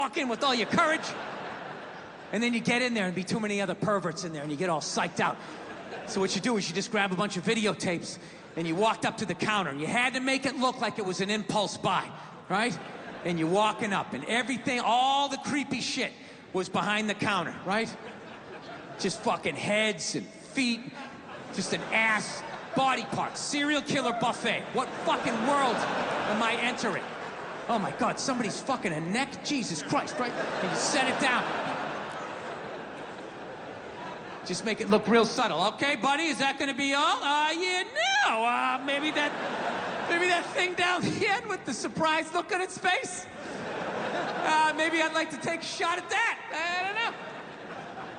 walk in with all your courage, and then you get in there and be too many other perverts in there, and you get all psyched out. So what you do is you just grab a bunch of videotapes, and you walked up to the counter, and you had to make it look like it was an impulse buy, right? And you're walking up, and everything, all the creepy shit was behind the counter, right? Just fucking heads and feet, just an ass, body parts, serial killer buffet. What fucking world am I entering? Oh my God, somebody's fucking a neck? Jesus Christ, right? And you set it down. Just make it look real subtle. Okay, buddy, is that gonna be all? Yeah, no, maybe that thing down the end with the surprised look on its face? Maybe I'd like to take a shot at that. I don't know.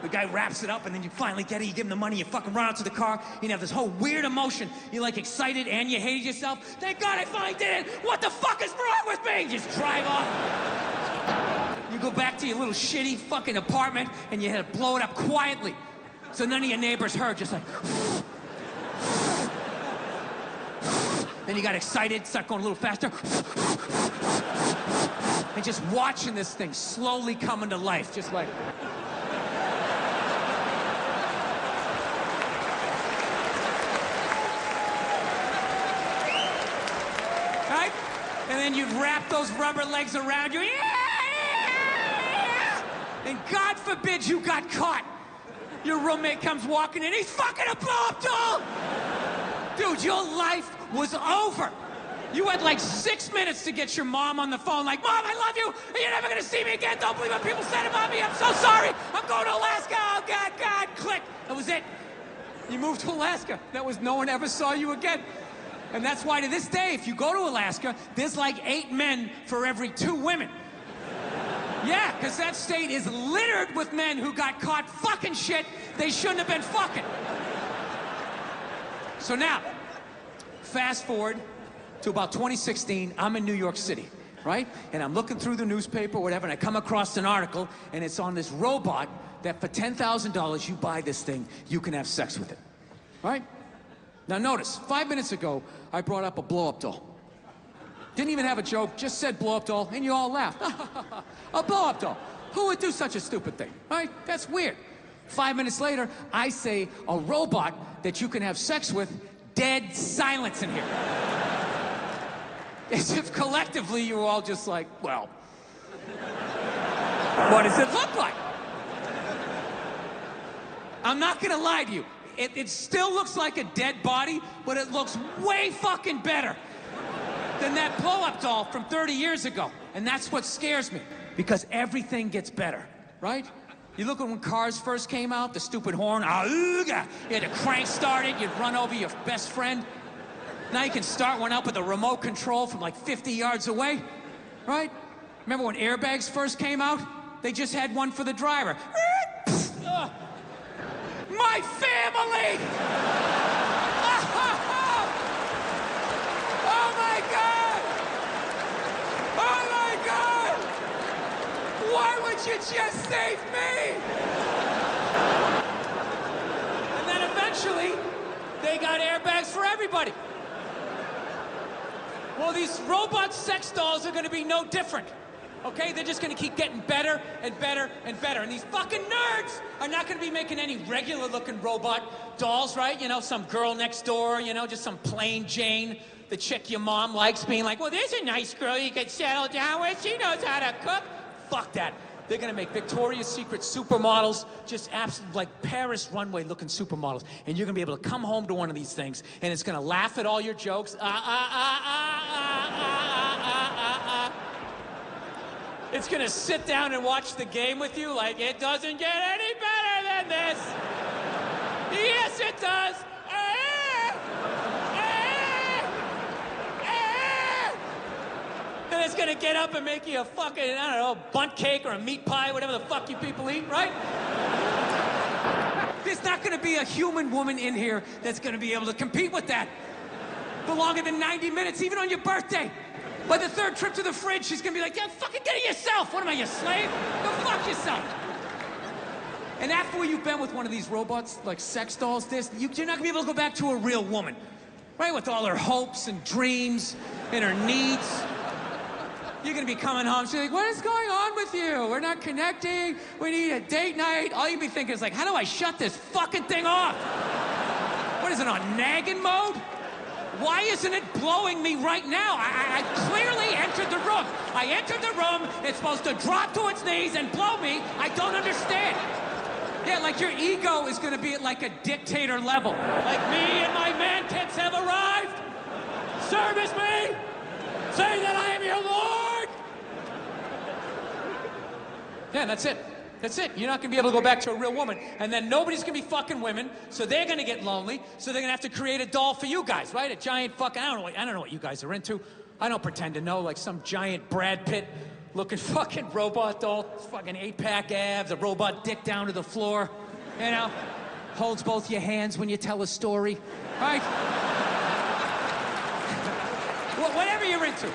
The guy wraps it up, and then you finally get it, you give him the money, you fucking run out to the car, you have this whole weird emotion. You're like excited and you hate yourself. Thank God I finally did it! What the fuck is wrong with me? You just drive off. You go back to your little shitty fucking apartment, and you had to blow it up quietly. So none of your neighbors heard, just like... Then you got excited, start going a little faster. And just watching this thing slowly come into life, just like... Right? And then you've wrapped those rubber legs around you. And God forbid you got caught. Your roommate comes walking in, he's fucking a blow-up doll! Dude, your life was over. You had like 6 minutes to get your mom on the phone, like, Mom, I love you, and you're never gonna see me again. Don't believe what people said about me. I'm so sorry. I'm going to Alaska. Oh, God, God, click. That was it. You moved to Alaska. That was, no one ever saw you again. And that's why to this day, if you go to Alaska, there's like 8 men for every 2 women. Yeah, because that state is littered with men who got caught fucking shit they shouldn't have been fucking. So now, fast forward to about 2016, I'm in New York City, right? And I'm looking through the newspaper, whatever, and I come across an article, and it's on this robot that for $10,000, you buy this thing, you can have sex with it, right? Now notice, 5 minutes ago, I brought up a blow-up doll. Didn't even have a joke, just said blow-up doll, and you all laughed. A blow-up doll. Who would do such a stupid thing, right? That's weird. 5 minutes later, I say a robot that you can have sex with, dead silence in here. As if collectively you were all just like, well, what does it look like? I'm not gonna lie to you. It still looks like a dead body, but it looks way fucking better than that blow-up doll from 30 years ago. And that's what scares me, because everything gets better, right? You look at when cars first came out, the stupid horn, you had to crank start it, you'd run over your best friend. Now you can start one up with a remote control from like 50 yards away, right? Remember when airbags first came out? They just had one for the driver. My family! Oh my God! Oh my God! Why would you just save me? And then eventually, they got airbags for everybody. Well, these robot sex dolls are gonna be no different. Okay, they're just gonna keep getting better and better and better. And these fucking nerds are not gonna be making any regular looking robot dolls, right? You know, some girl next door, you know, just some plain Jane, the chick your mom likes, being like, well, there's a nice girl you could settle down with, she knows how to cook. Fuck that. They're gonna make Victoria's Secret supermodels, just absolute, like Paris runway looking supermodels. And you're gonna be able to come home to one of these things, and it's gonna laugh at all your jokes. It's gonna sit down and watch the game with you like it doesn't get any better than this. Yes, it does. Then it's gonna get up and make you a fucking, I don't know, bunt cake or a meat pie, whatever the fuck you people eat, right? There's not gonna be a human woman in here that's gonna be able to compete with that for longer than 90 minutes, even on your birthday. By the 3rd trip to the fridge, she's gonna be like, yeah, fucking get it yourself. What am I, your slave? Go fuck yourself. And after you've been with one of these robots, like sex dolls, you're not gonna be able to go back to a real woman, right? With all her hopes and dreams and her needs. You're gonna be coming home. She's like, what is going on with you? We're not connecting. We need a date night. All you'd be thinking is like, how do I shut this fucking thing off? What is it, on nagging mode? Why isn't it blowing me right now? I clearly entered the room. I entered the room. It's supposed to drop to its knees and blow me. I don't understand. Yeah, like your ego is gonna be at like a dictator level. Like, me and my man kids have arrived. Service me. Say that I am your Lord. Yeah, that's it. That's it. You're not gonna be able to go back to a real woman. And then nobody's gonna be fucking women, so they're gonna get lonely, so they're gonna have to create a doll for you guys, right? A giant fucking, I don't know what you guys are into. I don't pretend to know, like some giant Brad Pitt looking fucking robot doll, fucking 8-pack abs, a robot dick down to the floor, you know? Holds both your hands when you tell a story, right? Whatever you're into.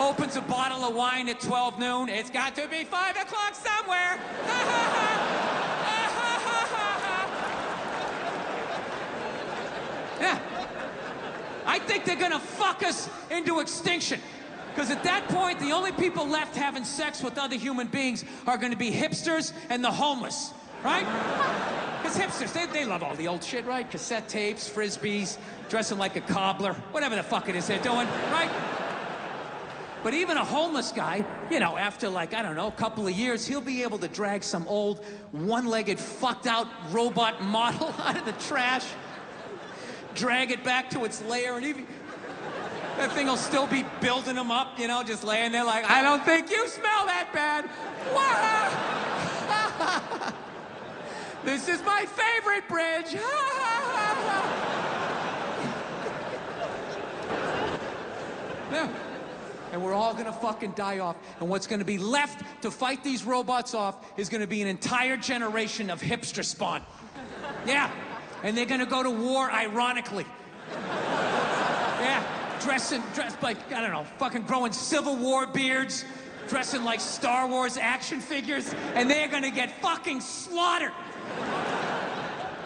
Opens a bottle of wine at 12 noon. It's got to be 5 o'clock somewhere. Yeah. I think they're gonna fuck us into extinction. Because at that point, the only people left having sex with other human beings are gonna be hipsters and the homeless, right? Because hipsters, they love all the old shit, right? Cassette tapes, frisbees, dressing like a cobbler, whatever the fuck it is they're doing, right? But even a homeless guy, you know, after like, I don't know, a couple of years, he'll be able to drag some old one-legged fucked out robot model out of the trash, drag it back to its lair, and even that thing will still be building him up, you know, just laying there like, I don't think you smell that bad. This is my favorite bridge. Yeah. And we're all gonna fucking die off. And what's gonna be left to fight these robots off is gonna be an entire generation of hipster spawn. Yeah. And they're gonna go to war ironically. Yeah. Dressed like, I don't know, fucking growing Civil War beards, dressing like Star Wars action figures, and they're gonna get fucking slaughtered.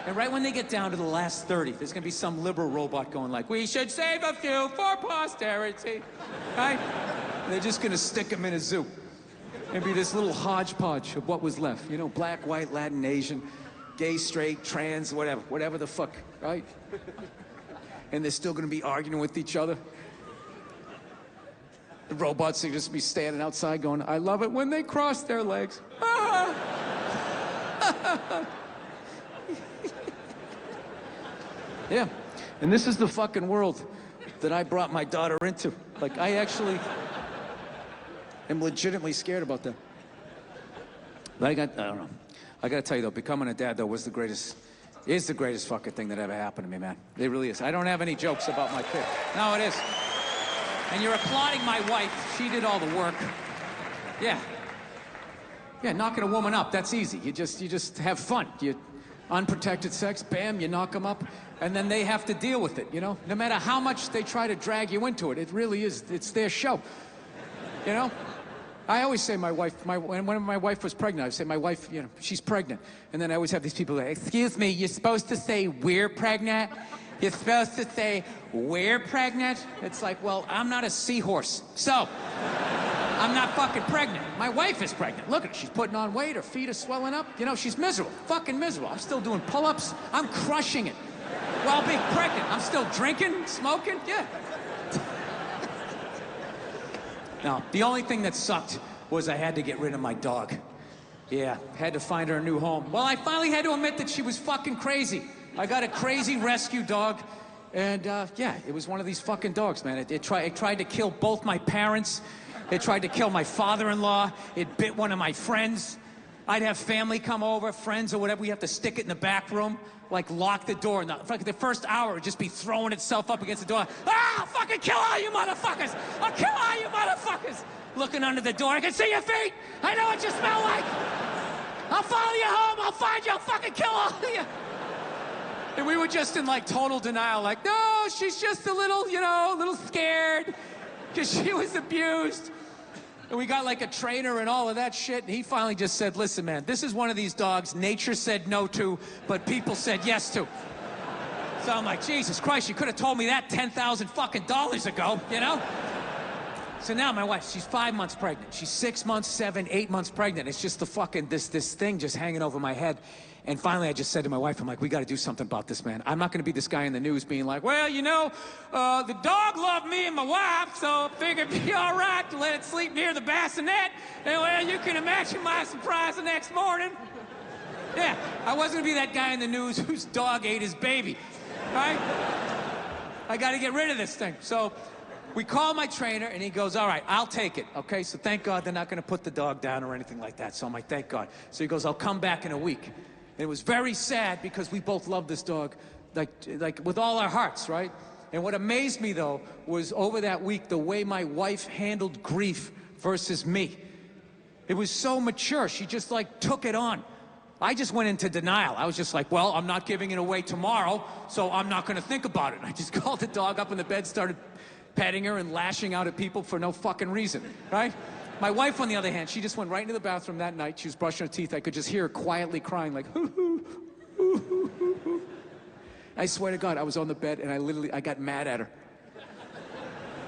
And right when they get down to the last 30, there's gonna be some liberal robot going like, we should save a few for posterity, right? And they're just gonna stick them in a zoo. And be this little hodgepodge of what was left. You know, black, white, Latin, Asian, gay, straight, trans, whatever the fuck, right? And they're still gonna be arguing with each other. The robots are just be standing outside going, I love it when they cross their legs. Yeah, and this is the fucking world that I brought my daughter into. Like, I actually am legitimately scared about that. But I don't know. I gotta tell you though, becoming a dad though is the greatest fucking thing that ever happened to me, man. It really is. I don't have any jokes about my kid. No, it is. And you're applauding my wife. She did all the work. Yeah. Yeah, knocking a woman up, that's easy. You just have fun. Unprotected sex, bam, you knock them up, and then they have to deal with it, you know? No matter how much they try to drag you into it, it really is, it's their show, you know? I always say my wife, when my wife was pregnant, I would say my wife, you know, she's pregnant. And then I always have these people like, excuse me, you're supposed to say we're pregnant? You're supposed to say we're pregnant? It's like, well, I'm not a seahorse, so I'm not fucking pregnant. My wife is pregnant. Look at her, she's putting on weight, her feet are swelling up. You know, she's miserable, fucking miserable. I'm still doing pull-ups, I'm crushing it. While being pregnant, I'm still drinking, smoking, yeah. Now, the only thing that sucked was I had to get rid of my dog. Yeah, had to find her a new home. Well, I finally had to admit that she was fucking crazy. I got a crazy rescue dog, and yeah, it was one of these fucking dogs, man. It tried to kill both my parents. It tried to kill my father-in-law. It bit one of my friends. I'd have family come over, friends or whatever. We have to stick it in the back room, like lock the door. And the first hour would just be throwing itself up against the door. Ah, I'll fucking kill all you motherfuckers! I'll kill all you motherfuckers! Looking under the door, I can see your feet! I know what you smell like! I'll follow you home, I'll find you, I'll fucking kill all of you! And we were just in like total denial, like, no, she's just a little, you know, a little scared, because she was abused. And we got like a trainer and all of that shit, and he finally just said, listen, man, this is one of these dogs nature said no to, but people said yes to. So I'm like, Jesus Christ, you could have told me that $10,000 fucking dollars ago, you know? So now my wife, she's 5 months pregnant. She's 6 months, 7, 8 months pregnant. It's just the fucking, this thing just hanging over my head. And finally, I just said to my wife, I'm like, we got to do something about this, man. I'm not going to be this guy in the news being like, well, you know, the dog loved me and my wife, so I figured it'd be all right to let it sleep near the bassinet. And, well, you can imagine my surprise the next morning. Yeah, I wasn't going to be that guy in the news whose dog ate his baby, right? I got to get rid of this thing. So we call my trainer, and he goes, all right, I'll take it, okay? So thank God they're not going to put the dog down or anything like that. So I'm like, thank God. So he goes, I'll come back in a week. And it was very sad because we both love this dog, like with all our hearts, right? And what amazed me, though, was over that week, the way my wife handled grief versus me. It was so mature. She just, like, took it on. I just went into denial. I was just like, well, I'm not giving it away tomorrow, so I'm not going to think about it. And I just called the dog up in the bed, started petting her and lashing out at people for no fucking reason, right? My wife, on the other hand, she just went right into the bathroom that night. She was brushing her teeth. I could just hear her quietly crying, like, hoo, hoo, hoo, hoo, hoo, hoo. I swear to God, I was on the bed, and I got mad at her.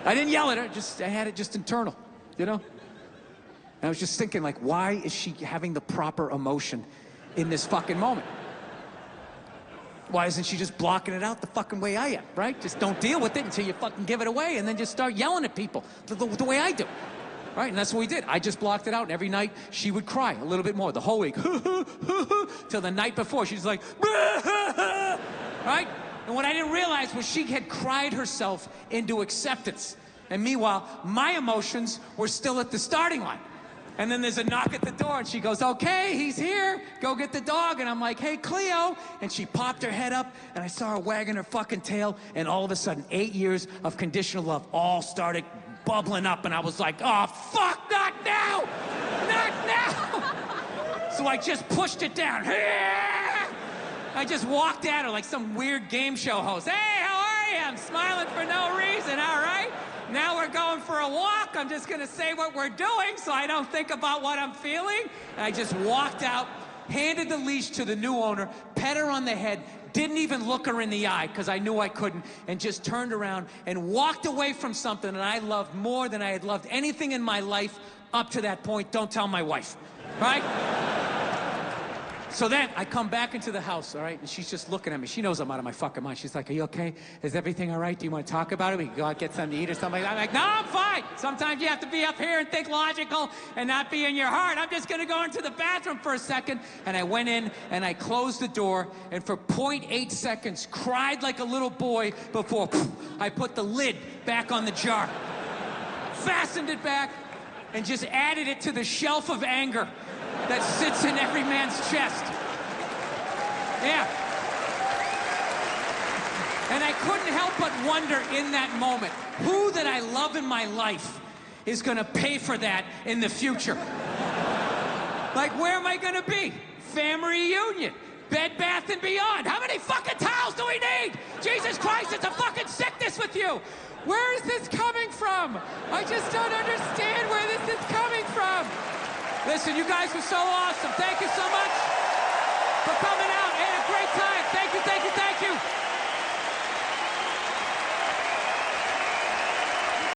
I didn't yell at her, I had it just internal, you know? And I was just thinking, like, why is she having the proper emotion in this fucking moment? Why isn't she just blocking it out the fucking way I am, right? Just don't deal with it until you fucking give it away, and then just start yelling at people the way I do. Right, and that's what we did. I just blocked it out, and every night she would cry a little bit more, the whole week, till the night before. She's like, right? And what I didn't realize was she had cried herself into acceptance. And meanwhile, my emotions were still at the starting line. And then there's a knock at the door, and she goes, okay, he's here. Go get the dog. And I'm like, hey, Cleo. And she popped her head up, and I saw her wagging her fucking tail, and all of a sudden, 8 years of conditional love all started bubbling up, and I was like, oh, fuck, not now! Not now! So I just pushed it down. I just walked at her like some weird game show host. Hey, how are you? I'm smiling for no reason, all right? Now we're going for a walk. I'm just gonna say what we're doing so I don't think about what I'm feeling. And I just walked out, handed the leash to the new owner, pet her on the head, didn't even look her in the eye because I knew I couldn't, and just turned around and walked away from something that I loved more than I had loved anything in my life up to that point. Don't tell my wife, right? So then I come back into the house, all right, and she's just looking at me. She knows I'm out of my fucking mind. She's like, are you okay? Is everything all right? Do you want to talk about it? We can go out, get something to eat or something like that. I'm like, no, I'm fine. Sometimes you have to be up here and think logical and not be in your heart. I'm just going to go into the bathroom for a second. And I went in and I closed the door and for 0.8 seconds cried like a little boy before I put the lid back on the jar, fastened it back, and just added it to the shelf of anger that sits in every man's chest. Yeah. And I couldn't help but wonder in that moment, who that I love in my life is gonna pay for that in the future? Like, where am I gonna be? Family reunion, Bed Bath & Beyond. How many fucking towels do we need? Jesus Christ, it's a fucking sickness with you. Where is this coming from? I just don't understand where this is coming from. Listen, you guys were so awesome. Thank you so much for coming out. I had a great time. Thank you, thank you, thank you.